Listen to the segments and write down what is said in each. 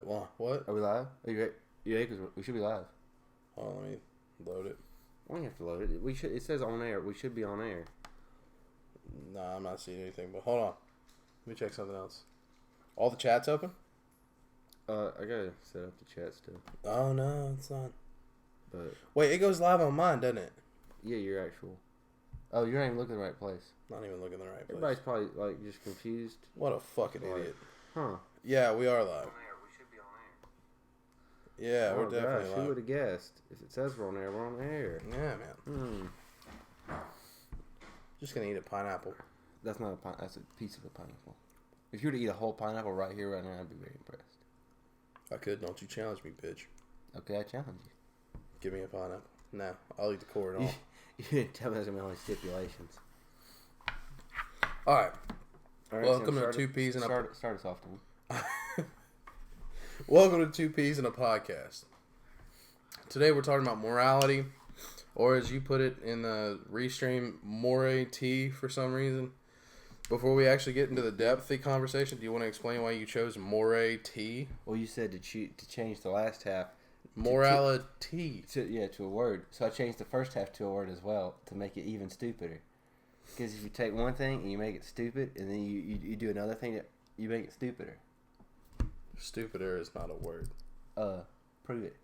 What? Are we live? Are you ready? Because we should be live. Hold on, let me load it. We don't have to load it. We should. It says on air. We should be on air. Nah, I'm not seeing anything. But hold on, let me check something else. All the chats open? I gotta set up the chat still. Oh no, it's not. But wait, it goes live on mine, doesn't it? Yeah, your actual. Oh, you're not even looking in the right place. Not even looking in the right place. Everybody's probably like just confused. What a fucking idiot. Huh? Yeah, we are live. On air. We should be on air. Yeah, we're definitely live. Who would have guessed? If it says we're on air, we're on air. Yeah, man. Just gonna eat a pineapple. That's not a pineapple. That's a piece of a pineapple. If you were to eat a whole pineapple right here, right now, I'd be very impressed. I could. Don't you challenge me, bitch. Okay, I challenge you. Give me a pineapple. No, I'll eat the core and all. You didn't tell me there's gonna be only stipulations. All right. Welcome to TwoPeas and a... Start us off, Tom. Welcome to TwoPeas and a podcast. Today we're talking about morality, or as you put it in the restream, more-T for some reason. Before we actually get into the depth of the conversation, do you want to explain why you chose more-T? Well, you said to change the last half. Morality. To a word. So I changed the first half to a word as well to make it even stupider. Because if you take one thing and you make it stupid, and then you do another thing, that you make it stupider. Stupider is not a word. Prove it.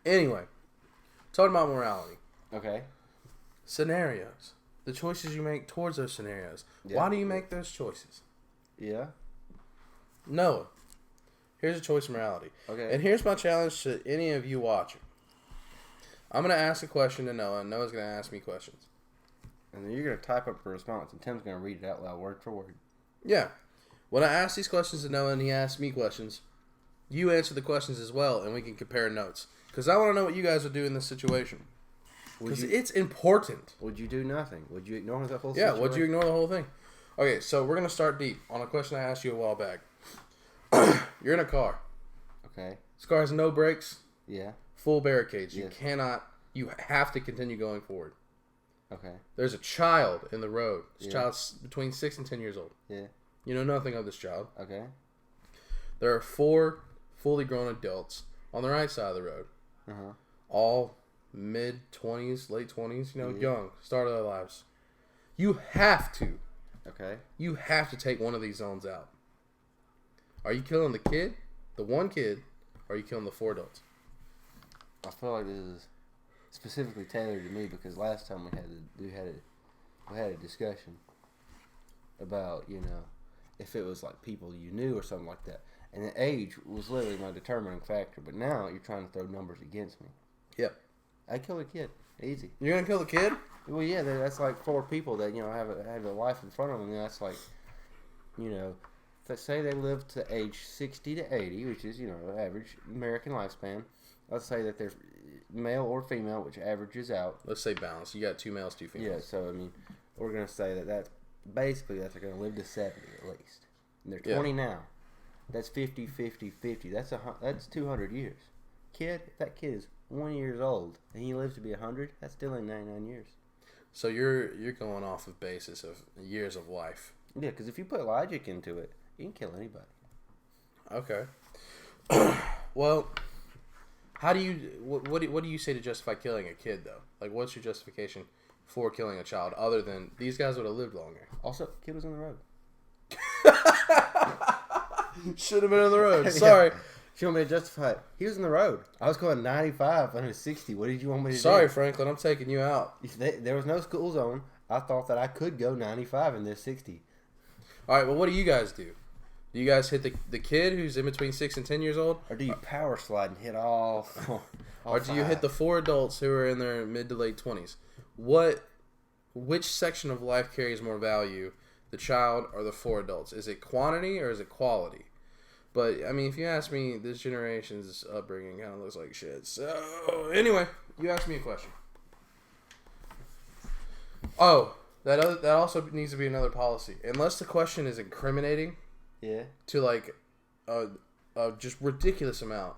Anyway, talking about morality. Okay. Scenarios. The choices you make towards those scenarios. Yeah. Why do you make those choices? Yeah. Noah, here's a choice of morality. Okay. And here's my challenge to any of you watching. I'm going to ask a question to Noah, and Noah's going to ask me questions. And then you're going to type up a response, and Tim's going to read it out loud, word for word. Yeah. When I ask these questions to Noah and he asks me questions, you answer the questions as well, and we can compare notes. Because I want to know what you guys would do in this situation. Because it's important. Would you do nothing? Would you ignore the whole situation? situation? Yeah, would you ignore the whole thing? Okay, so we're going to start deep on a question I asked you a while back. You're in a car. Okay. This car has no brakes. Yeah. Full barricades. Yes. You have to continue going forward. Okay. There's a child in the road. This Yeah. child's between 6 and 10 years old. Yeah. You know nothing of this child. Okay. There are 4 fully grown adults on the right side of the road. Uh-huh. All mid-20s, late 20s, Yeah. young, start of their lives. You have to. Okay. You have to take one of these zones out. Are you killing the kid, the one kid, or are you killing the 4 adults? I feel like this is specifically tailored to me because last time we had a discussion about, if it was like people you knew or something like that. And the age was literally my determining factor. But now you're trying to throw numbers against me. Yep. I'd kill the kid. Easy. You're going to kill the kid? Well, yeah, that's like 4 people that, have a life in front of them. And that's like, let's say they live to age 60 to 80, which is, average American lifespan. Let's say that they're male or female, which averages out. Let's say balance. You got 2 males, 2 females. Yeah, so, we're going to say that they're going to live to 70 at least. And they're 20 now. That's 50, 50, 50. That's 200 years. Kid, if that kid is 1 year old and he lives to be 100, that's still in 99 years. So you're going off of basis of years of life. Yeah, because if you put logic into it, you can kill anybody. Okay. Well, how do you what do you say to justify killing a kid though? Like, what's your justification for killing a child other than these guys would have lived longer? Also, kid was on the road. Should have been on the road. Sorry. You want me to justify it? He was on the road. I was going 95 under 60. What did you want me to do? Sorry, Franklin. I'm taking you out. There was no school zone. I thought that I could go 95 in this 60. All right, well, what do you guys do? Do you guys hit the kid who's in between 6 and 10 years old? Or do you power slide and hit all or do you hit the 4 adults who are in their mid to late 20s? Which section of life carries more value, the child or the 4 adults? Is it quantity or is it quality? But, if you ask me, this generation's upbringing kind of looks like shit. So, anyway, you asked me a question. Oh, that also needs to be another policy. Unless the question is incriminating to, like, a just ridiculous amount,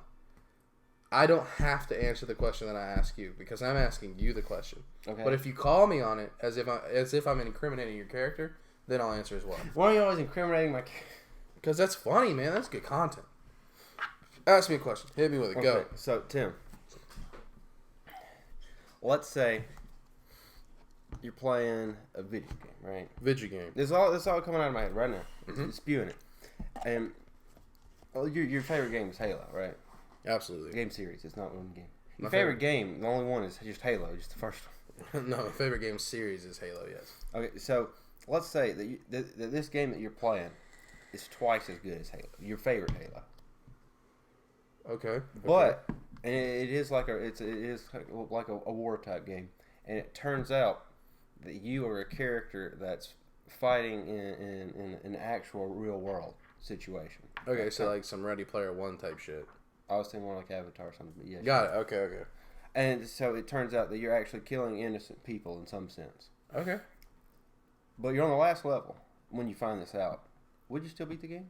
I don't have to answer the question that I ask you because I'm asking you the question. Okay. But if you call me on it as if I'm incriminating your character, then I'll answer as well. Why are you always incriminating my character? Because that's funny, man. That's good content. Ask me a question. Hit me with it. Go. So, Tim, let's say you're playing a video game, right? Video game. This all coming out of my head right now. It's spewing it. And your favorite game is Halo, right? Absolutely. Game series. It's not one game. Your favorite game, the only one is just Halo, just the first one. No, my favorite game series is Halo, yes. Okay, so let's say that this game that you're playing is twice as good as Halo, your favorite Halo. Okay. But and it is like a war type game, and it turns out that you are a character that's fighting in an actual real world situation. Okay, so like some Ready Player One type shit. I was thinking more like Avatar or something. But yeah, Got it. Okay. And so it turns out that you're actually killing innocent people in some sense. Okay. But you're on the last level when you find this out. Would you still beat the game?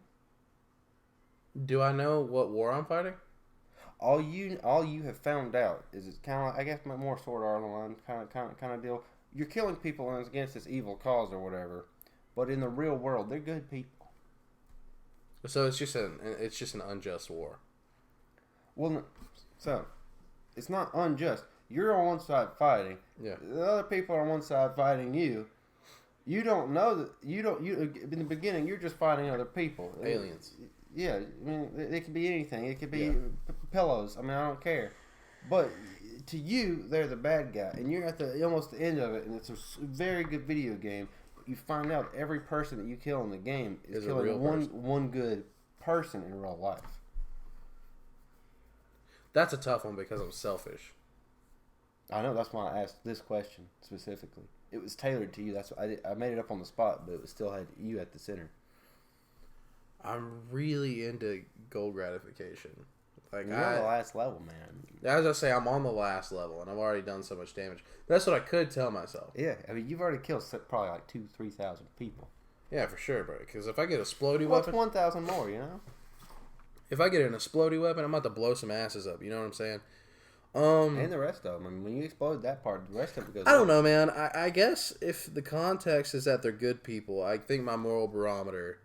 Do I know what war I'm fighting? All you have found out is it's kind of like, I guess more Sword Art Online kind of deal. You're killing people and it's against this evil cause or whatever, but in the real world they're good people. So it's just an unjust war. Well, so it's not unjust. You're on one side fighting. Yeah. The other people are on one side fighting you. You don't know that you in the beginning you're just fighting other people. Aliens. Yeah, I mean it could be anything. It could be pillows. I mean I don't care. But to you, they're the bad guy, and you're at almost the end of it, and it's a very good video game. But you find out every person that you kill in the game is killing one good person in real life. That's a tough one because I'm selfish. I know. That's why I asked this question specifically. It was tailored to you. That's why I made it up on the spot, but it still had you at the center. I'm really into goal gratification. Like you're on the last level, man. As I say, I'm on the last level, and I've already done so much damage. That's what I could tell myself. Yeah, I mean, you've already killed probably like 2,000-3,000 people. Yeah, for sure, bro. Because if I get a explodey What's weapon, 1,000 more? You know. If I get an explodey weapon, I'm about to blow some asses up. You know what I'm saying? And the rest of them. I mean, when you explode that part, the rest of it goes. I don't know, man. I guess if the context is that they're good people, I think my moral barometer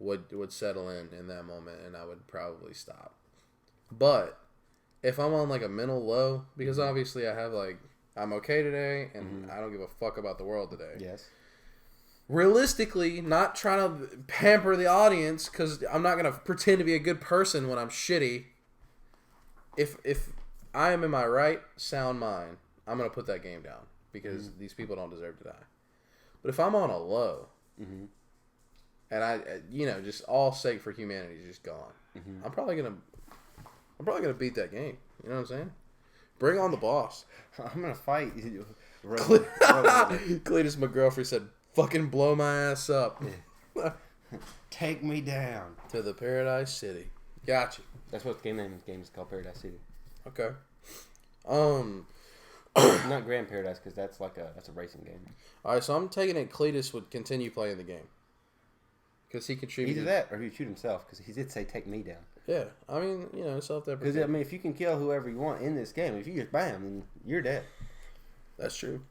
would settle in that moment, and I would probably stop. But if I'm on like a mental low, because obviously I have like I'm okay today, and I don't give a fuck about the world today. Yes. Realistically, not trying to pamper the audience, because I'm not gonna pretend to be a good person when I'm shitty. If I am in my right, sound mind, I'm going to put that game down because these people don't deserve to die. But if I'm on a low, and I, just all sake for humanity is just gone, I'm probably gonna beat that game. You know what I'm saying? Bring on the boss. I'm gonna fight you. Cletus McGruffrey said, "Fucking blow my ass up." Take me down to the Paradise City. Gotcha. That's what the game is called, Paradise City. Okay. Not Grand Paradise, because that's a racing game. All right, so I'm taking it Cletus would continue playing the game because he contributed. Either that or he would shoot himself, because he did say take me down. Yeah, I mean, self-deprecating. Because I mean, if you can kill whoever you want in this game, if you just bam, then you're dead. That's true.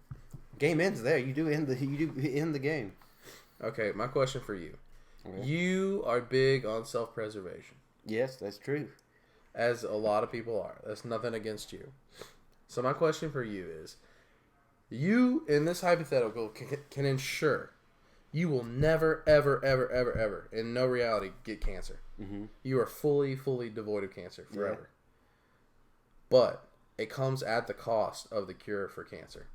Game ends there. You do end the game. Okay, my question for you: Okay. You are big on self-preservation. Yes, that's true. As a lot of people are. That's nothing against you. So my question for you is, you, in this hypothetical, can ensure you will never, ever, ever, ever, ever, in no reality, get cancer. You are fully, fully devoid of cancer forever. Yeah. But it comes at the cost of the cure for cancer.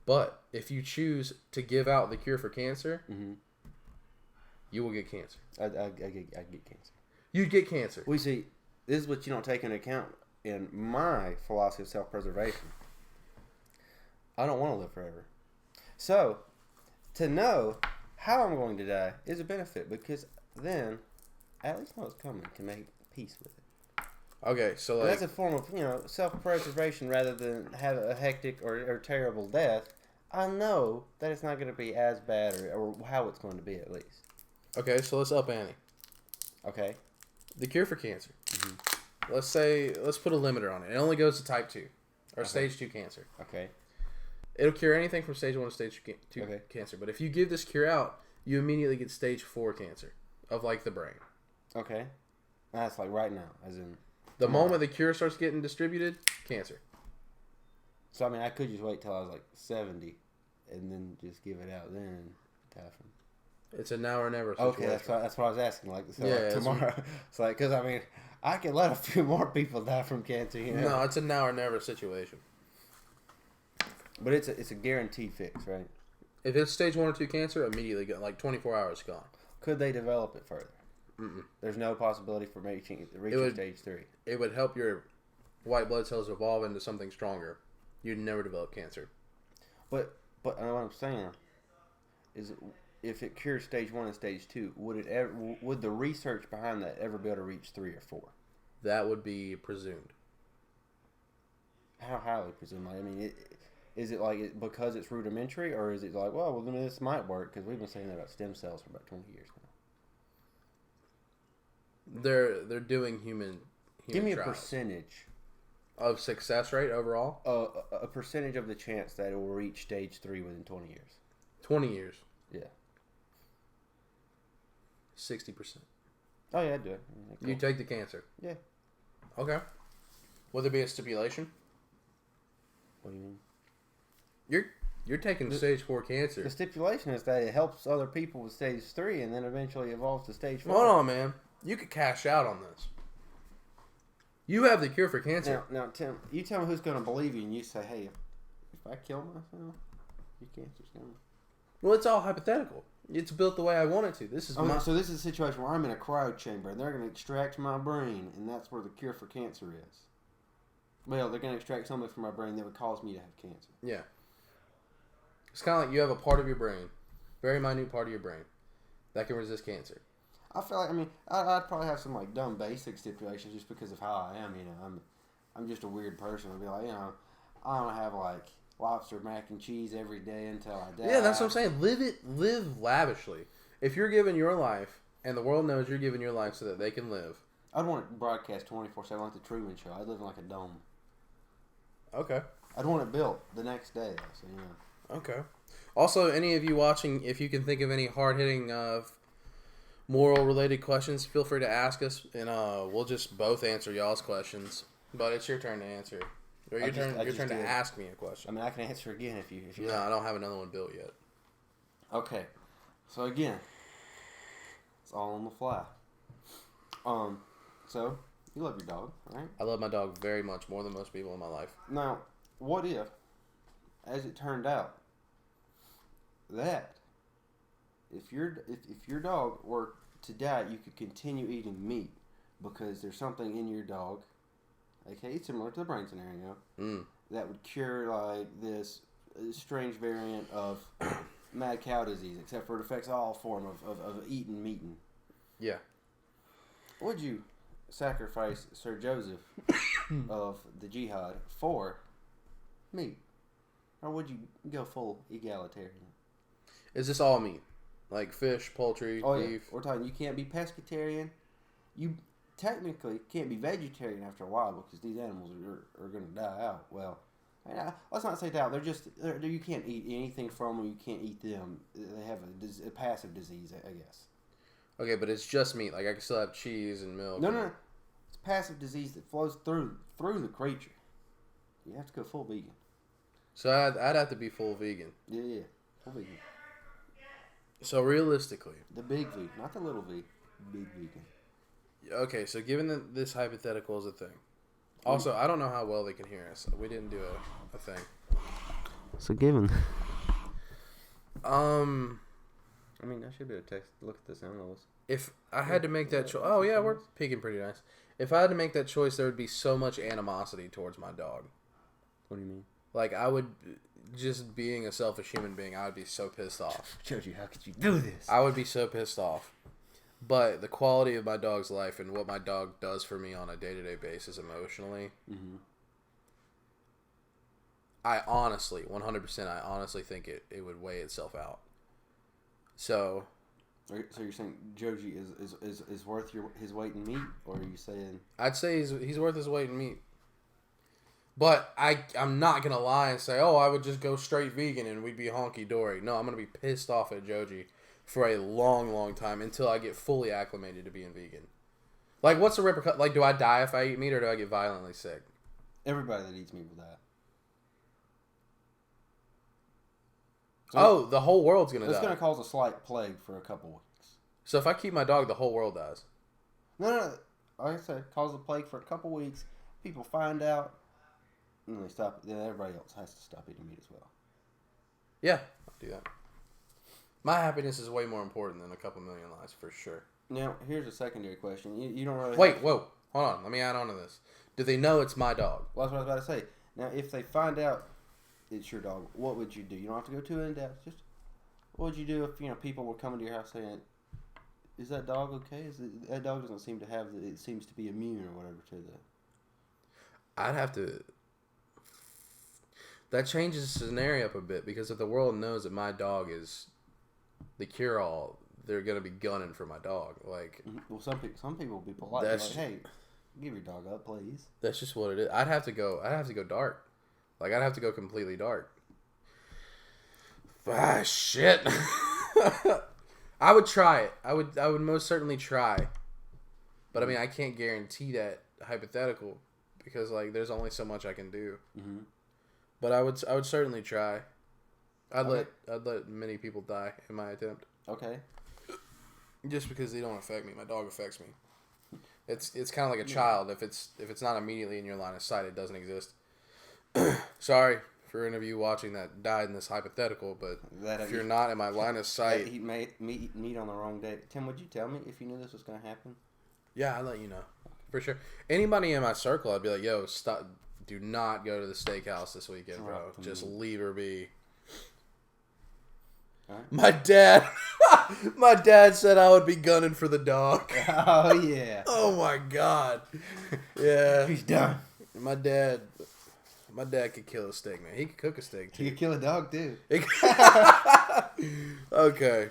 But if you choose to give out the cure for cancer, you will get cancer. I get cancer. You'd get cancer. We see, this is what you don't take into account in my philosophy of self-preservation. I don't want to live forever. So, to know how I'm going to die is a benefit, because then I at least know it's coming to make peace with it. Okay, so like, that's a form of, self-preservation rather than have a hectic or terrible death. I know that it's not going to be as bad or how it's going to be, at least. Okay, so let's up ante. Okay. The cure for cancer. Let's put a limiter on it. It only goes to type 2 or stage 2 cancer. Okay. It'll cure anything from stage 1 to stage 2 cancer. But if you give this cure out, you immediately get stage 4 cancer of like the brain. Okay. That's like right now, as in The tomorrow. moment the cure starts getting distributed, cancer. So, I mean, I could just wait till I was like 70 and then just give it out then and die from. It's a now or never situation. Okay, that's what I was asking. Like, so Yeah, like tomorrow. It's like, because, I mean, I could let a few more people die from cancer, you know? No, it's a now or never situation. But it's a guaranteed fix, right? If it's stage 1 or 2 cancer, immediately go, like 24 hours gone. Could they develop it further? Mm-mm. There's no possibility for reaching stage 3. It would help your white blood cells evolve into something stronger. You'd never develop cancer. But what I'm saying is, if it cures stage 1 and stage 2, would the research behind that ever be able to reach 3 or 4? That would be presumed. How highly presumed? I mean, is it like because it's rudimentary, or is it like, well, then this might work because we've been saying that about stem cells for about 20 years now. They're doing human Give me trials. A percentage Of success rate overall? a percentage of the chance that it will reach stage 3 within 20 years. 20 years. Yeah. 60%. Oh yeah, I'd do it. Cool. You take the cancer. Yeah. Okay. Will there be a stipulation? What do you mean? You're taking stage 4 cancer. The stipulation is that it helps other people with stage 3 and then eventually evolves to stage 4. Hold on, man. You could cash out on this. You have the cure for cancer. Now, Tim, you tell me who's going to believe you, and you say, "Hey, if I kill myself, your cancer's going." Well, it's all hypothetical. It's built the way I want it to. This is my... So this is a situation where I'm in a cryo chamber, and they're going to extract my brain, and that's where the cure for cancer is. Well, they're going to extract something from my brain that would cause me to have cancer. Yeah. It's kind of like you have a part of your brain, very minute part of your brain, that can resist cancer. I feel like, I mean, I'd probably have some like dumb basic stipulations just because of how I am. You know, I'm just a weird person. I'd be like, you know, I don't have like lobster mac and cheese every day until I die. Yeah, that's what I'm saying. Live lavishly. If you're giving your life, and the world knows you're giving your life so that they can live. I'd want it broadcast 24/7 like the Truman Show. I'd live in like a dome. Okay. I'd want it built the next day, though, so you know. Okay. Also, any of you watching, if you can think of any hard-hitting moral-related questions, feel free to ask us, and we'll just both answer y'all's questions. But it's your turn to answer. Or your turn to ask me a question. I mean, I can answer again if you. No, I don't have another one built yet. Okay. So again, it's all on the fly. So you love your dog, right? I love my dog very much, more than most people in my life. Now, what if, as it turned out, that if your dog were to die, you could continue eating meat because there's something in your dog, okay, similar to the brain scenario, that would cure like this strange variant of mad cow disease, except for it affects all form of eating meating. Yeah. Would you sacrifice Sir Joseph of the Jihad for meat, or would you go full egalitarian? Is this all meat? Like fish, poultry, beef? Yeah. We're talking, you can't be pescatarian. You technically can't be vegetarian after a while because these animals are going to die out. Well, let's not say die out. You can't eat anything from them. You can't eat them. They have a passive disease, I guess. Okay, but it's just meat. Like I can still have cheese and milk. No. It's passive disease that flows through the creature. You have to go full vegan. So I'd have to be full vegan. Yeah. Full vegan. So realistically, The big V, not the little V. Big vegan. okay. So given that this hypothetical is a thing, also I don't know how well they can hear us. We didn't do a thing. So given. I mean, I should be able to look at the sound levels. If I had to make that choice, oh yeah, we're peaking pretty nice. If I had to make that choice, there would be so much animosity towards my dog. What do you mean? Like I would, just being a selfish human being, I would be so pissed off. Joji, how could you do this? I would be so pissed off. But the quality of my dog's life and what my dog does for me on a day-to-day basis emotionally, I honestly, 100%, I honestly think it would weigh itself out. So you're saying Joji is worth his weight in meat, or are you saying? I'd say he's worth his weight in meat. But I'm not going to lie and say, oh, I would just go straight vegan and we'd be honky-dory. No, I'm going to be pissed off at Joji for a long, long time until I get fully acclimated to being vegan. Like, what's the repercussion? Like, do I die if I eat meat, or do I get violently sick? Everybody that eats meat will die. So the whole world's gonna die. It's going to cause a slight plague for a couple weeks. So if I keep my dog, the whole world dies. No. Like I said, cause a plague for a couple weeks. People find out, and they stop. Then everybody else has to stop eating meat as well. Yeah, I'll do that. My happiness is way more important than a couple million lives, for sure. Now, here's a secondary question. You don't really... Wait, whoa. Hold on. Let me add on to this. Do they know it's my dog? Well, that's what I was about to say. Now, if they find out it's your dog, what would you do? You don't have to go too in-depth. Just, what would you do if, people were coming to your house saying, is that dog okay? That dog doesn't seem to have... It seems to be immune or whatever to the... I'd have to... That changes the scenario up a bit, because if the world knows that my dog is the cure-all, they're gonna be gunning for my dog. Like, well, some people will be polite. Like, hey, give your dog up, please. That's just what it is. I'd have to go dark. Like, I'd have to go completely dark. Shit. I would try it. I would most certainly try. But I mean, I can't guarantee that hypothetical, because like there's only so much I can do. Mm-hmm. But I would certainly try. I'd let many people die in my attempt. Okay. Just because they don't affect me. My dog affects me. It's kind of like a child. If it's not immediately in your line of sight, it doesn't exist. Sorry for any of you watching that died in this hypothetical, but if you're not in my line of sight, eat meat on the wrong day. Tim, would you tell me if you knew this was going to happen? Yeah, I'd let you know for sure. Anybody in my circle, I'd be like, "Yo, stop! Do not go to the steakhouse this weekend, bro. Just leave her be." Right. My dad said I would be gunning for the dog. Oh yeah. Oh my god. Yeah. He's done. My dad could kill a steak, man. He could cook a steak too. He could kill a dog too. Okay.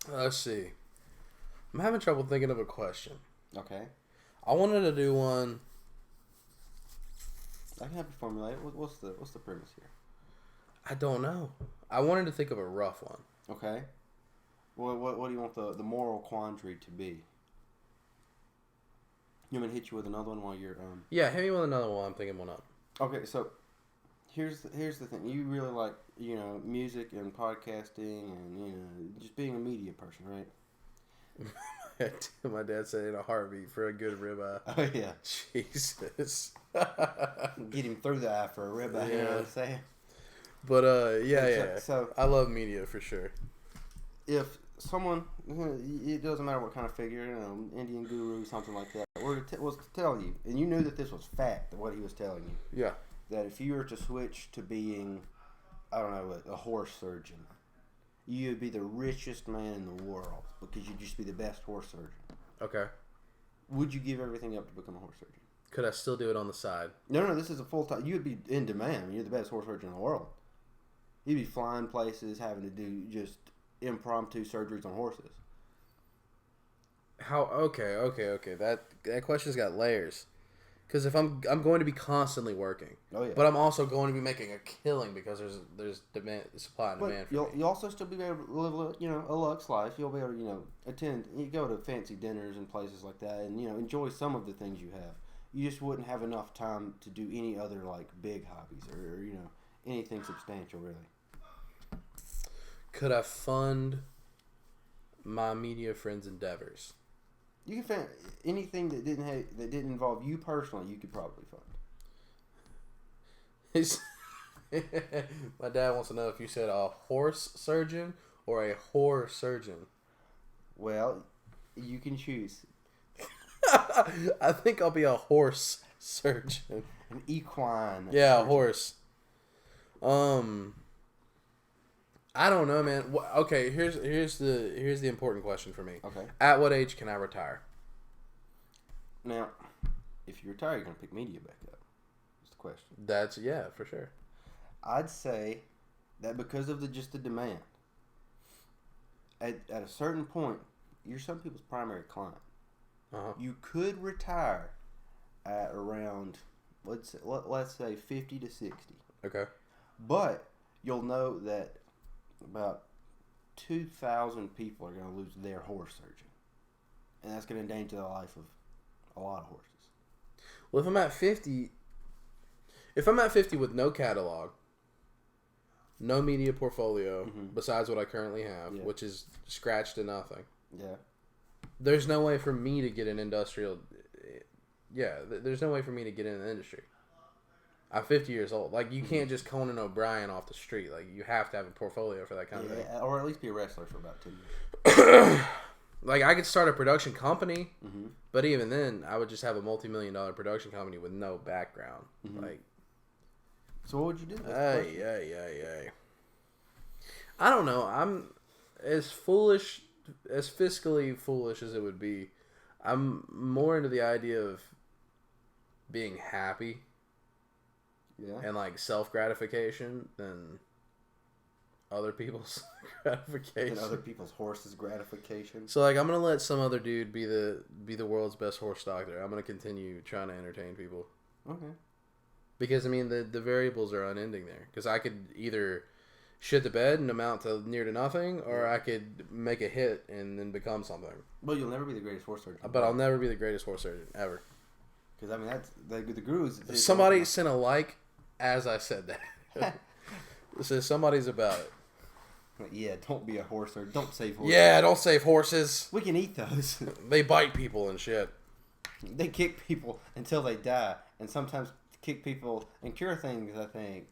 Let's see. I'm having trouble thinking of a question. Okay. I wanted to do one. I can help you formulate. What's the premise here? I don't know. I wanted to think of a rough one. Okay. What do you want the moral quandary to be? You want me to hit you with another one while you're Yeah, hit me with another one. I'm thinking one up. Okay, so here's the thing. You really like music and podcasting and just being a media person, right? My dad said in a heartbeat for a good ribeye. Oh yeah. Jesus. Get him through the eye for a ribeye. Yeah. You know what I'm saying? But yeah. So I love media for sure. If someone, it doesn't matter what kind of figure, Indian guru, something like that, was to tell you, and you knew that this was fact, what he was telling you. Yeah. That if you were to switch to being, I don't know, a horse surgeon, you would be the richest man in the world because you'd just be the best horse surgeon. Okay. Would you give everything up to become a horse surgeon? Could I still do it on the side? No, this is a full-time. You would be in demand. You're the best horse surgeon in the world. You'd be flying places, having to do just impromptu surgeries on horses. How? Okay. That question's got layers. Because if I'm going to be constantly working. Oh yeah. But I'm also going to be making a killing because there's demand, supply and demand. You'll also still be able to live a luxe life. You'll be able to attend. You go to fancy dinners and places like that, and enjoy some of the things you have. You just wouldn't have enough time to do any other like big hobbies or anything substantial really. Could I fund my media friends' endeavors? You can fund anything that didn't involve you personally. You could probably fund. My dad wants to know if you said a horse surgeon or a whore surgeon. Well, you can choose. I think I'll be a horse surgeon. An equine. Yeah, surgeon. A horse. I don't know, man. Okay, here's the important question for me. Okay. At what age can I retire? Now, if you retire, you're gonna pick media back up. That's the question. That's for sure. I'd say that because of the demand, at a certain point, you're some people's primary client. Uh-huh. You could retire at around let's say 50 to 60. Okay. But you'll know that about 2,000 people are going to lose their horse surgeon. And that's going to endanger the life of a lot of horses. Well, if I'm at 50 with no catalog, no media portfolio besides what I currently have, which is scratched to nothing. Yeah. There's no way for me to get an industrial. Yeah, there's no way for me to get in the industry. I'm 50 years old. Like, you can't just Conan O'Brien off the street. Like, you have to have a portfolio for that kind of thing. Or at least be a wrestler for about 2 years. Like, I could start a production company, but even then, I would just have a multi-million-dollar production company with no background. Like, so what would you do? I don't know. I'm as foolish, as fiscally foolish as it would be. I'm more into the idea of being happy. Yeah. And like self-gratification than other people's gratification. And other people's horses' gratification. So like, I'm gonna let some other dude be the world's best horse doctor. I'm gonna continue trying to entertain people. Okay. Because I mean the variables are unending there. Because I could either shit the bed and amount to near to nothing, or I could make a hit and then become something. Well, you'll never be the greatest horse surgeon. But I'll never be the greatest horse surgeon ever. Because I mean that's the gurus. Somebody sent a like as I said that. It says somebody's about it. Yeah, don't be a horse surgeon. Don't save horses. Yeah, don't save horses. We can eat those. They bite people and shit. They kick people until they die, and sometimes kick people and cure things, I think.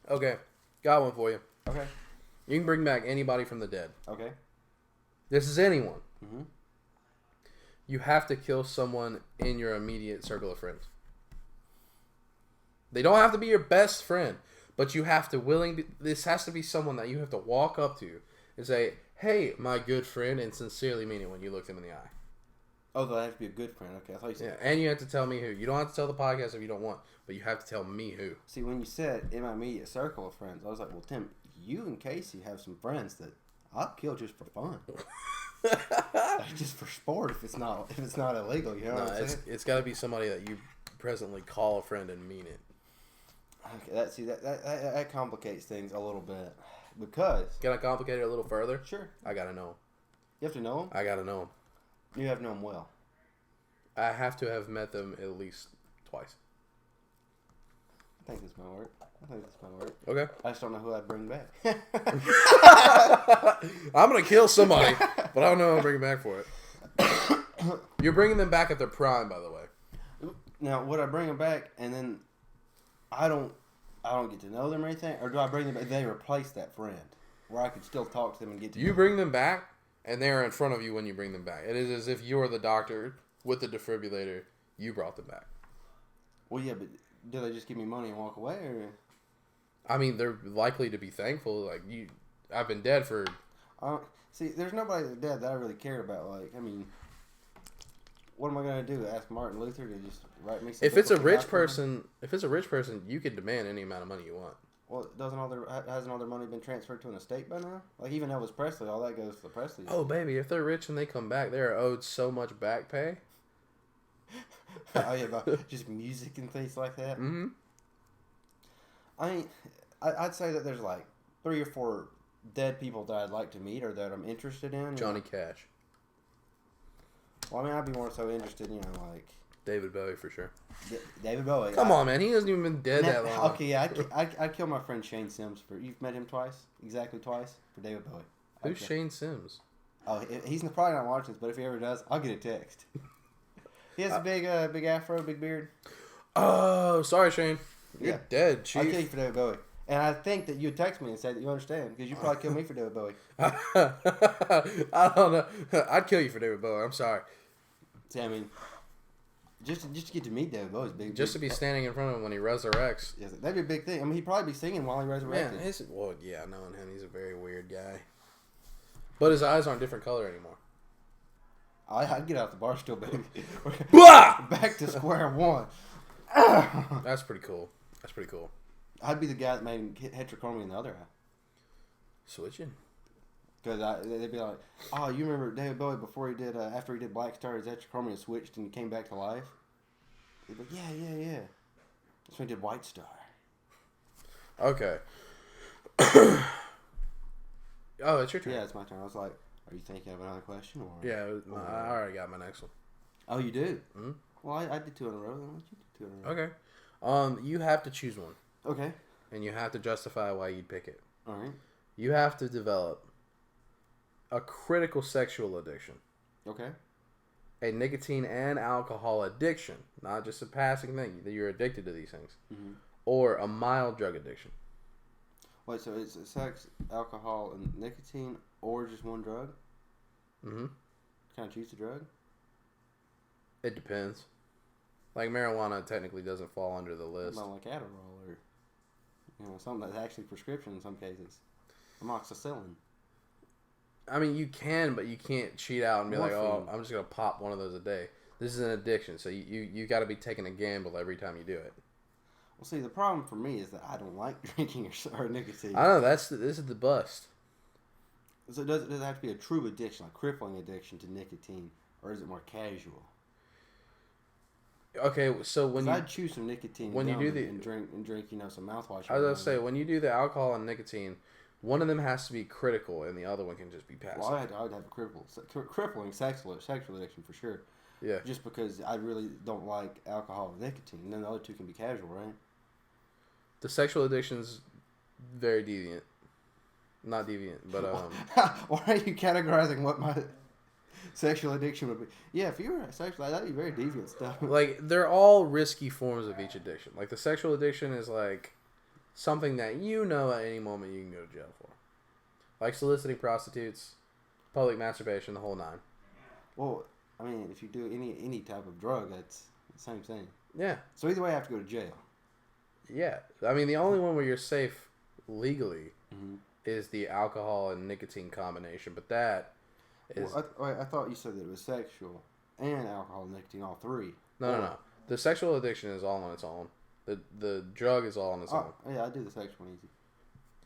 Okay, got one for you. Okay. You can bring back anybody from the dead. Okay. This is anyone. You have to kill someone in your immediate circle of friends. They don't have to be your best friend, but you have to this has to be someone that you have to walk up to and say, "Hey, my good friend," and sincerely mean it when you look them in the eye. Oh, they have to be a good friend. Okay, I thought you said. Yeah, and you have to tell me who. You don't have to tell the podcast if you don't want, but you have to tell me who. See, when you said in my immediate circle of friends, I was like, well, Tim, you and Casey have some friends that I'll kill just for fun. Like, just for sport if it's not illegal, you know what I'm saying? It's got to be somebody that you presently call a friend and mean it. Okay, that complicates things a little bit because. Can I complicate it a little further? Sure. I gotta know him. You have to know him. I gotta know him. You have to know him well. I have to have met them at least twice. I think this might work. Okay. I just don't know who I'd bring back. I'm gonna kill somebody, but I don't know who I'm bringing back for it. You're bringing them back at their prime, by the way. Now, would I bring them back and then I don't get to know them or anything, or do I bring them back? They replace that friend where I could still talk to them and get to. You bring them back, and they're in front of you when you bring them back. It is as if you're the doctor with the defibrillator. You brought them back. Well, yeah, but do they just give me money and walk away, or? I mean, they're likely to be thankful. Like I've been dead for. See, there's nobody that's dead that I really cared about. Like, I mean, what am I gonna do? Ask Martin Luther to just write me some? If it's a rich person, you can demand any amount of money you want. Well, hasn't all their money been transferred to an estate by now? Like, even Elvis Presley, all that goes to the Presleys. Oh, baby, if they're rich and they come back, they are owed so much back pay. Oh yeah, about just music and things like that. Mm-hmm. I mean, I'd say that there's like 3 or 4 dead people that I'd like to meet or that I'm interested in. Johnny Cash. Well, I mean, I'd be more so interested, like David Bowie for sure. David Bowie. Come on, man, he hasn't even been dead that long. Okay, yeah, I'd kill my friend Shane Sims for. You've met him exactly twice for David Bowie. Who's Shane Sims? Oh, he's probably not watching this, but if he ever does, I'll get a text. He has a big afro, big beard. Oh, sorry, Shane. You're dead, Chief. I'll kill you for David Bowie. And I think that you would text me and say that you understand, because you probably kill me for David Bowie. I don't know. I'd kill you for David Bowie. I'm sorry. See, I mean, just to get to meet David Bowie's big. Just to be standing in front of him when he resurrects. Yes, that'd be a big thing. I mean, he'd probably be singing while he resurrected. Man, knowing him, he's a very weird guy. But his eyes aren't different color anymore. I'd get out the bar still, baby. Bah! Back to square one. That's pretty cool. I'd be the guy that made heterochromia in the other eye. Switching. Because they'd be like, oh, you remember David Bowie before he did, after he did Black Star, his heterochromia switched and he came back to life? He'd be like, yeah. That's when he did White Star. Okay. Oh, it's your turn. Yeah, it's my turn. I was like, Are you thinking of another question? Or Yeah, I already got my next one. Oh, you do? Mm-hmm. Well, I did 2 in a row. Then let you do 2 in a row. Okay. You have to choose one. Okay. And you have to justify why you'd pick it. All right. You have to develop a critical sexual addiction. Okay. A nicotine and alcohol addiction, not just a passing thing that you're addicted to these things, or a mild drug addiction. Wait, so it's sex, alcohol, and nicotine, or just one drug? Mm-hmm. Can I choose the drug? It depends. Like marijuana technically doesn't fall under the list. Not like Adderall or something that's actually prescription in some cases. Amoxicillin. I mean, you can, but you can't cheat out and be Morphine. like, "Oh, I'm just gonna pop one of those a day." This is an addiction, so you got to be taking a gamble every time you do it. Well, see, the problem for me is that I don't like drinking or nicotine. I know this is the bust. So does it have to be a true addiction, like crippling addiction to nicotine, or is it more casual? Okay, so when I'd choose some nicotine when you do the and drink some mouthwash. I was gonna say when you do the alcohol and nicotine, one of them has to be critical and the other one can just be passive. Well, I would have a crippling sexual addiction for sure. Yeah. Just because I really don't like alcohol and nicotine, and then the other two can be casual, right? The sexual addiction's very deviant. Not deviant, but Why are you categorizing what my sexual addiction would be? Yeah, if you were sexual, that'd be very deviant stuff. Like they're all risky forms of each addiction. Like the sexual addiction is like something that at any moment you can go to jail for. Like soliciting prostitutes, public masturbation, the whole nine. Well, I mean, if you do any type of drug, that's the same thing. Yeah. So either way, I have to go to jail. Yeah. I mean, the only one where you're safe legally is the alcohol and nicotine combination, but that is... Well, I thought you said that it was sexual and alcohol and nicotine, all three. No. The sexual addiction is all on its own. The drug is all on its own. Yeah, I do the sexual one easy.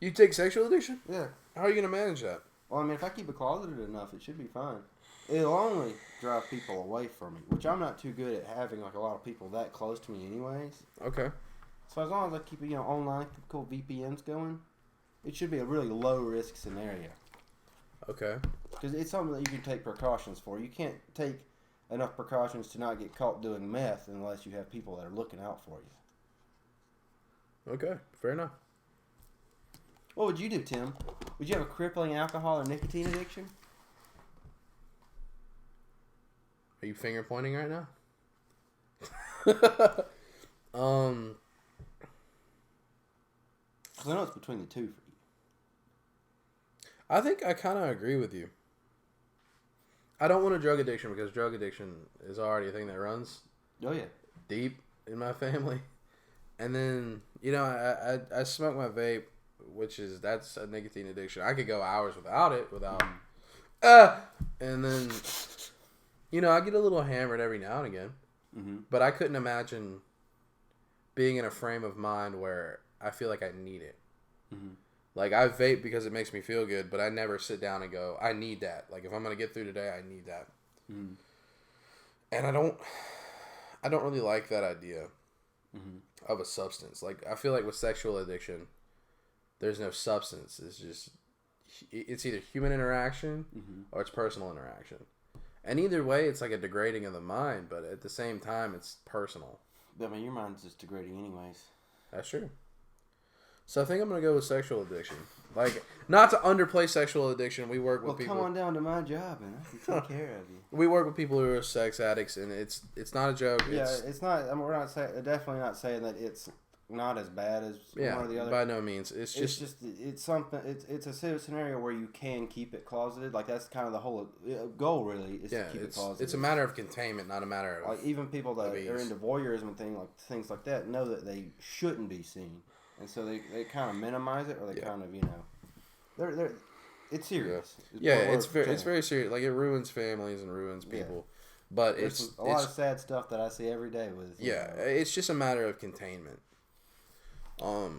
You take sexual addiction? Yeah. How are you going to manage that? Well, I mean, if I keep it closeted enough, it should be fine. It'll only drive people away from me, which I'm not too good at having like a lot of people that close to me anyways. Okay. So as long as I keep it, online, keep cool VPNs going, it should be a really low risk scenario. Okay. Because it's something that you can take precautions for. You can't take enough precautions to not get caught doing meth unless you have people that are looking out for you. Okay, fair enough. What would you do, Tim? Would you have a crippling alcohol or nicotine addiction? Are you finger pointing right now? Because I know it's between the two for you. I think I kind of agree with you. I don't want a drug addiction because drug addiction is already a thing that runs deep in my family. And then, I smoke my vape, that's a nicotine addiction. I could go hours without it, and then, I get a little hammered every now and again. Mm-hmm. But I couldn't imagine being in a frame of mind where I feel like I need it. Mm-hmm. Like, I vape because it makes me feel good, but I never sit down and go, I need that. Like, if I'm going to get through today, I need that. Mm. And I don't really like that idea of a substance. Like, I feel like with sexual addiction, there's no substance. It's either human interaction or it's personal interaction. And either way, it's like a degrading of the mind, but at the same time, it's personal. I mean, your mind's just degrading anyways. That's true. So I think I'm going to go with sexual addiction. Like, not to underplay sexual addiction, we work with people... Well, come on down to my job and I can take care of you. We work with people who are sex addicts, and it's not a joke. Yeah, it's not... I mean, we're not definitely not saying that it's not as bad as one or the other. By no means. It's something... It's a scenario where you can keep it closeted. Like, that's kind of the whole goal, really, is to keep it closeted. It's a matter of containment, not a matter of... Like, even people that are into voyeurism and things like that know that they shouldn't be seen. And so they kind of minimize it, or they kind of, they're it's serious. Yeah, it's very serious. Like, it ruins families and ruins people. Yeah. But There's a lot of sad stuff that I see every day with. It's just a matter of containment. All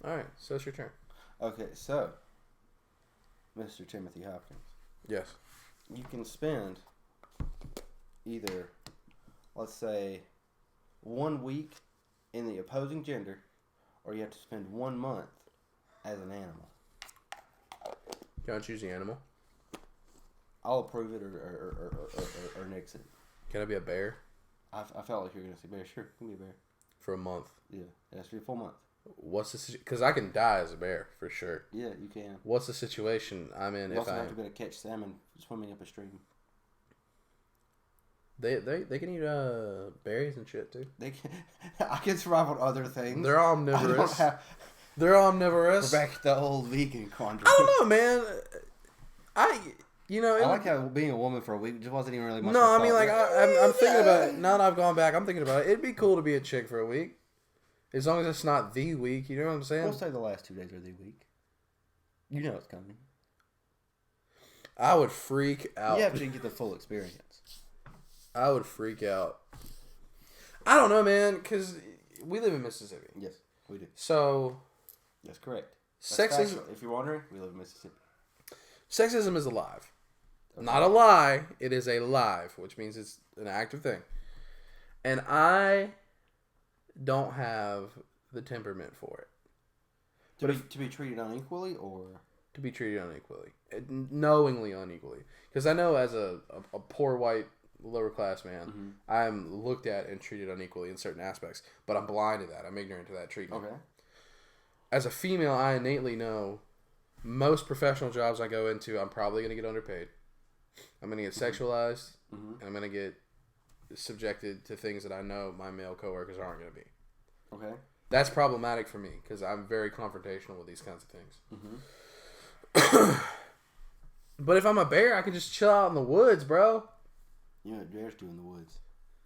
right, so it's your turn. Okay, so Mr. Timothy Hopkins. Yes. You can spend either, let's say, 1 week in the opposing gender, or you have to spend 1 month as an animal. Can I choose the animal? I'll approve it or nix it. Can I be a bear I felt like you were gonna say bear. Sure, give me a bear for a month? Yeah, it has to be a full month. What's the because I can die as a bear for sure. Yeah, you can. What's the situation I'm in You if also I have to be able to catch salmon swimming up a stream. They can eat berries and shit too. They can. I can survive on other things. They're omnivorous. They're We're omnivorous. back to the old vegan quandary. I don't know, man. I like how being a woman for a week just wasn't even really much. No, I mean, like I'm thinking about it now that I've gone back. I'm thinking about it. It'd be cool to be a chick for a week, as long as it's not the week. You know what I'm saying? We'll say the last 2 days are the week. You know it's coming. I would freak out. You have to get the full experience. I would freak out. I don't know, man, because we live in Mississippi. Yes, we do. So that's correct. Sexism. If you're wondering, we live in Mississippi. Sexism is alive. Okay. Not a lie. It is alive, which means it's an active thing. And I don't have the temperament for it. To be treated unequally, or to be treated unequally, knowingly unequally. Because I know as a poor white lower class man, I'm looked at and treated unequally in certain aspects. But I'm blind to that. I'm ignorant to that treatment. Okay. As a female, I innately know most professional jobs I go into, I'm probably going to get underpaid. I'm going to get sexualized, and I'm going to get subjected to things that I know my male coworkers aren't going to be. Okay. That's problematic for me because I'm very confrontational with these kinds of things. But if I'm a bear, I can just chill out in the woods, bro. You know what bears do in the woods?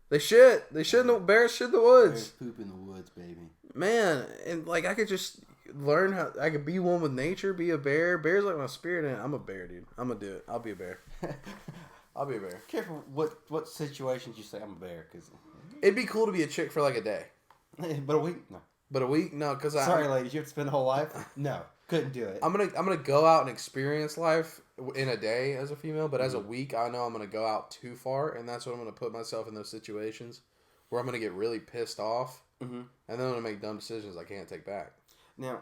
They shit. Bears shit in the woods. Bears poop in the woods, baby. Man, and like I could just learn how I could be one with nature, be a bear. Bear's like my spirit, and I'm a bear, dude. I'm gonna do it. I'll be a bear. I'll be a bear. Careful what situations you say I'm a bear, because it'd be cool to be a chick for like a day. But a week, no. But a week, no, because sorry, ladies, you have to spend the whole life. No, couldn't do it. I'm gonna go out and experience life in a day as a female, but as a week, I know I'm gonna go out too far, and that's what I'm gonna put myself in those situations where I'm gonna get really pissed off, and then I'm gonna make dumb decisions I can't take back. Now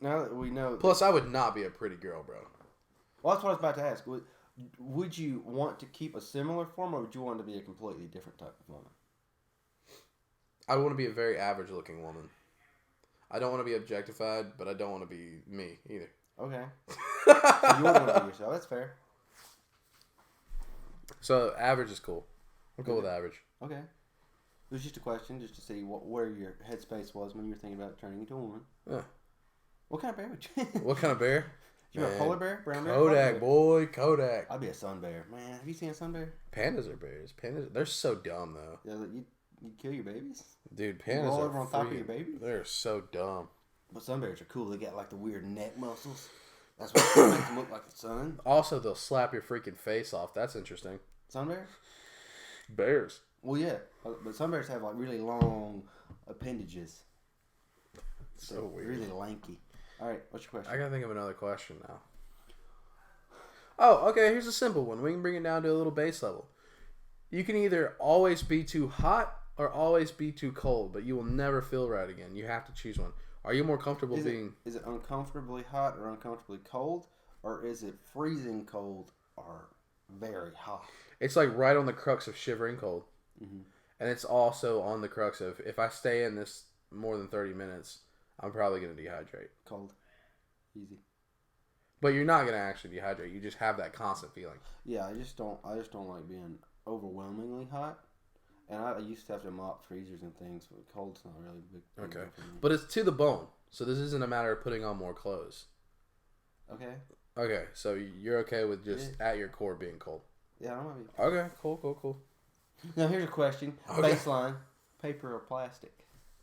that we know. Plus, I would not be a pretty girl, bro. Well, that's what I was about to ask. Would you want to keep a similar form, or would you want to be a completely different type of woman? I want to be a very average-looking woman. I don't want to be objectified, but I don't want to be me either. Okay. So you wouldn't want to be yourself. That's fair. So average is cool. I'm cool with average. Okay. It was just a question, just to see where your headspace was when you were thinking about turning into a woman. Yeah. What kind of bear would you? What kind of bear? You a polar bear? Brown bear? Kodak, boy. Kodak. I'd be a sun bear. Man, have you seen a sun bear? Pandas are bears. Pandas, they're so dumb, though. Yeah, you'd kill your babies? Dude, pandas roll are over on top of your baby? They're so dumb. But sun bears are cool. They got like the weird neck muscles. That's what makes them look like the sun. Also, they'll slap your freaking face off. That's interesting. Sun bears? Bears. Well, yeah. But sun bears have like really long appendages. So weird. Really lanky. All right, what's your question? I gotta think of another question now. Oh, okay. Here's a simple one. We can bring it down to a little base level. You can either always be too hot or always be too cold, but you will never feel right again. You have to choose one. Are you more comfortable being... Is it uncomfortably hot or uncomfortably cold? Or is it freezing cold or very hot? It's like right on the crux of shivering cold. Mm-hmm. And it's also on the crux of, if I stay in this more than 30 minutes, I'm probably going to dehydrate. Cold. Easy. But you're not going to actually dehydrate. You just have that constant feeling. Yeah, I just don't like being overwhelmingly hot. And I used to have to mop freezers and things, but cold's not really big. Okay. But it's to the bone. So this isn't a matter of putting on more clothes. Okay. Okay, so you're okay with just at your core being cold. Yeah, I might be. Okay, cool. Now here's a question. Okay. Baseline. Paper or plastic?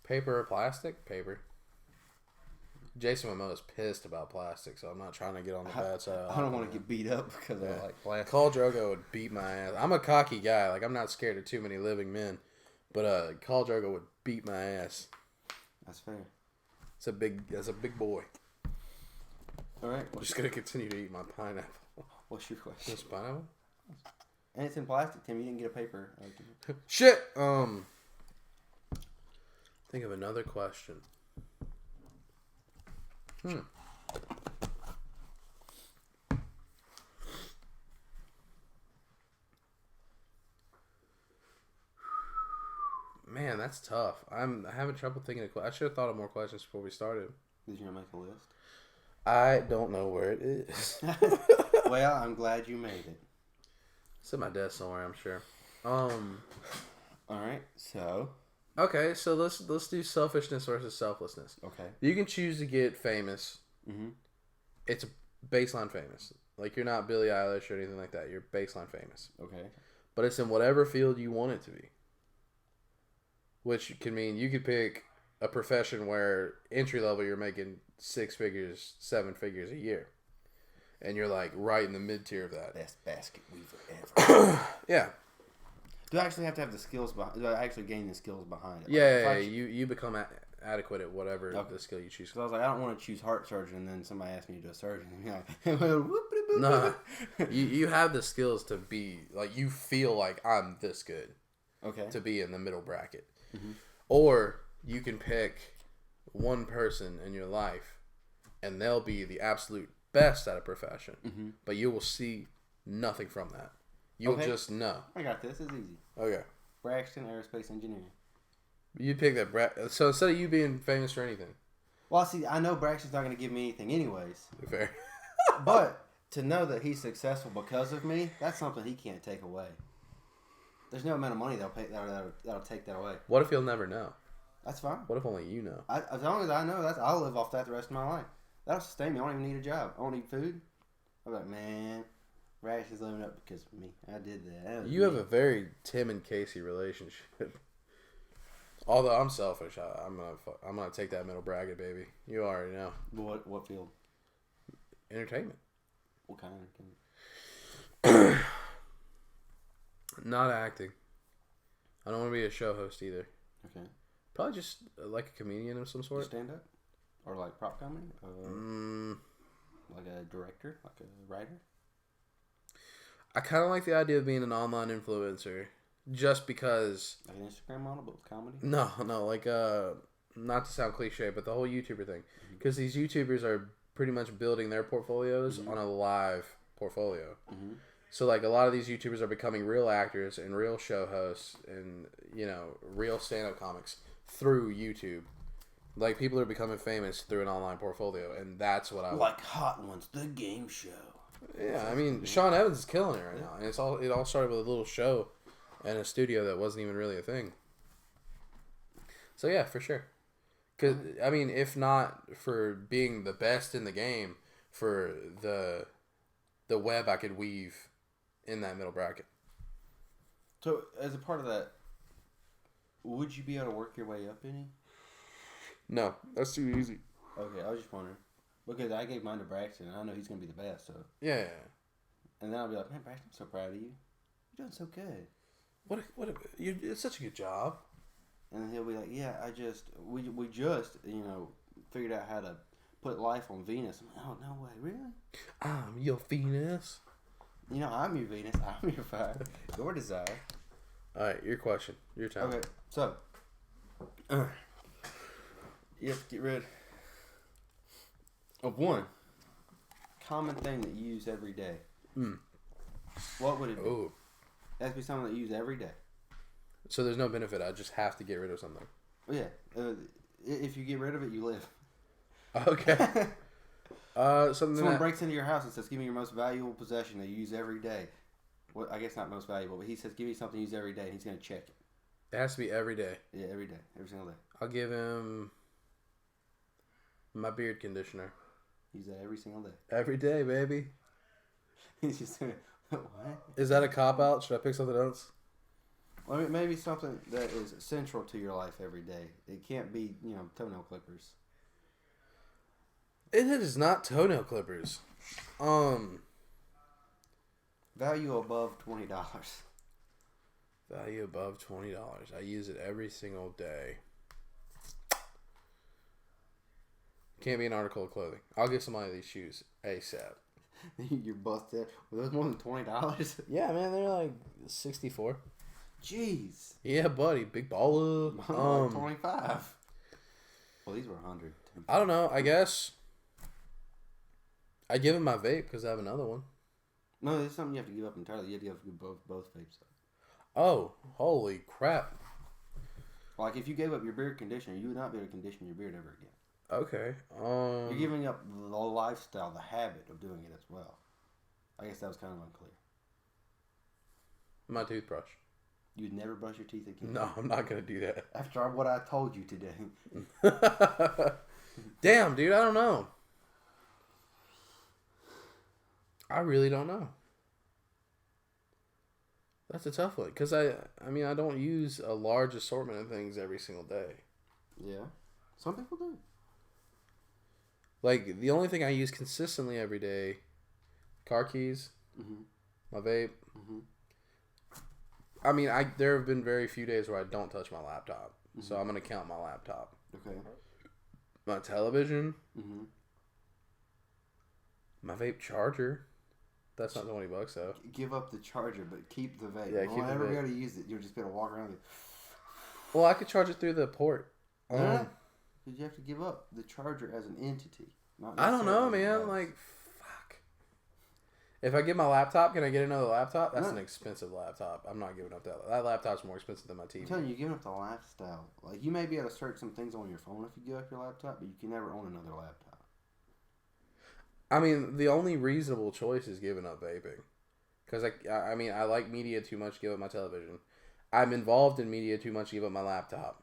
Paper or plastic? Paper. Jason Momoa's pissed about plastic, so I'm not trying to get on the bad side. I don't want to get beat up because I like plastic. Khal Drogo would beat my ass. I'm a cocky guy. Like, I'm not scared of too many living men. But Khal Drogo would beat my ass. That's fair. That's a big boy. All right. I'm just going to continue to eat my pineapple. What's your question? This pineapple? And it's in plastic, Tim. You didn't get a paper. Shit! Think of another question. Man, that's tough. I'm having trouble thinking of. I should have thought of more questions before we started. Did you not make a list? I don't know where it is. Well, I'm glad you made it. It's at my desk somewhere, I'm sure. All right, so. Okay, so let's do selfishness versus selflessness. Okay. You can choose to get famous. Mm-hmm. It's baseline famous. Like, you're not Billie Eilish or anything like that. You're baseline famous. Okay. But it's in whatever field you want it to be. Which can mean you could pick a profession where entry level you're making 6 figures, 7 figures a year. And you're like right in the mid tier of that. Best basket weaver ever. Yeah. Do I actually have to have the skills behind? Do I actually gain the skills behind it? Yeah, you become adequate at whatever the skill you choose. So I was like, I don't want to choose heart surgeon, and then somebody asked me to do a surgeon, and you're like, no, you have the skills to be like, you feel like I'm this good. Okay. To be in the middle bracket. Mm-hmm. Or you can pick one person in your life, and they'll be the absolute best at a profession, but you will see nothing from that. You'll just know. I got this. It's easy. Okay. Braxton Aerospace Engineering. You pick that. So instead of you being famous for anything. Well, see, I know Braxton's not going to give me anything anyways. Fair. But to know that he's successful because of me, that's something he can't take away. There's no amount of money that'll take that away. What if you'll never know? That's fine. What if only you know? As long as I know, I'll live off that the rest of my life. That'll sustain me. I don't even need a job. I don't need food. I'm like, man, Braxton's living up because of me. I did that. You have a very Tim and Casey relationship. Although I'm selfish, I'm gonna take that middle bracket, baby. You already know. What field? Entertainment. What kind of entertainment? Not acting. I don't want to be a show host either. Okay. Probably just like a comedian of some sort. Stand up? Or like prop comedy? Like a director? Like a writer? I kind of like the idea of being an online influencer. Just because... Like an Instagram model, but with comedy? No, like, not to sound cliche, but the whole YouTuber thing. Because these YouTubers are pretty much building their portfolios on a live portfolio. Mm-hmm. So, like, a lot of these YouTubers are becoming real actors and real show hosts and, real stand-up comics through YouTube. Like, people are becoming famous through an online portfolio, and that's what I want. Like Hot Ones, the game show. Yeah, I mean, Sean Evans is killing it right now. And it all started with a little show and a studio that wasn't even really a thing. So, yeah, for sure. Because, I mean, if not for being the best in the game, for the web I could weave in that middle bracket. So, as a part of that, would you be able to work your way up any? No, that's too easy. Okay, I was just wondering. Because I gave mine to Braxton, and I know he's going to be the best, so. Yeah. And then I'll be like, man, Braxton, I'm so proud of you. You're doing so good. It's such a good job. And then he'll be like, yeah, we just, figured out how to put life on Venus. I'm like, oh, no way, really? I'm your Venus. I'm your Venus. I'm your fire. Your desire. All right, your question. Your time. Okay, so. You have to get rid of one common thing that you use every day. What would it be? Ooh. It has to be something that you use every day. So there's no benefit. I just have to get rid of something. Yeah. If you get rid of it, you live. Okay. Someone breaks into your house and says, give me your most valuable possession that you use every day. Well, I guess not most valuable, but he says, give me something you use every day, and he's going to check it. It has to be every day. Yeah, every day. Every single day. I'll give him my beard conditioner. Use that every single day. Every day, baby. He's just what? Is that a cop-out? Should I pick something else? Well, maybe something that is central to your life every day. It can't be, toenail clippers. It is not toenail clippers. Value above $20. Value above $20. I use it every single day. Can't be an article of clothing. I'll give somebody these shoes ASAP. You're busted. Were those more than $20? Yeah, man, they're like 64. Jeez. Yeah, buddy, big baller. 25. Well, these were 100. I don't know. I guess I give him my vape because I have another one. No, there's something you have to give up entirely. You have to give up both vapes. Oh, holy crap! Like, if you gave up your beard conditioner, you would not be able to condition your beard ever again. Okay. You're giving up the lifestyle, the habit of doing it as well. I guess that was kind of unclear. My toothbrush. You'd never brush your teeth again? No, I'm not going to do that. After what I told you today. Damn, dude, I don't know. I really don't know. That's a tough one. Because, I don't use a large assortment of things every single day. Yeah. Some people do. Like, the only thing I use consistently every day, car keys, my vape. I mean, there have been very few days where I don't touch my laptop. So I'm going to count my laptop. Okay. My television. My vape charger. That's not $20 though. Give up the charger, but keep the vape. Yeah, you won't ever be able to use it. You'll just be able to walk around with it. Well, I could charge it through the port. Because you have to give up the charger as an entity. I don't know, man. Like, fuck. If I get my laptop, can I get another laptop? That's an expensive laptop. I'm not giving up that. That laptop's more expensive than my TV. I'm telling you, you're giving up the lifestyle. Like, you may be able to search some things on your phone if you give up your laptop, but you can never own another laptop. I mean, the only reasonable choice is giving up vaping. Because, I like media too much to give up my television. I'm involved in media too much to give up my laptop.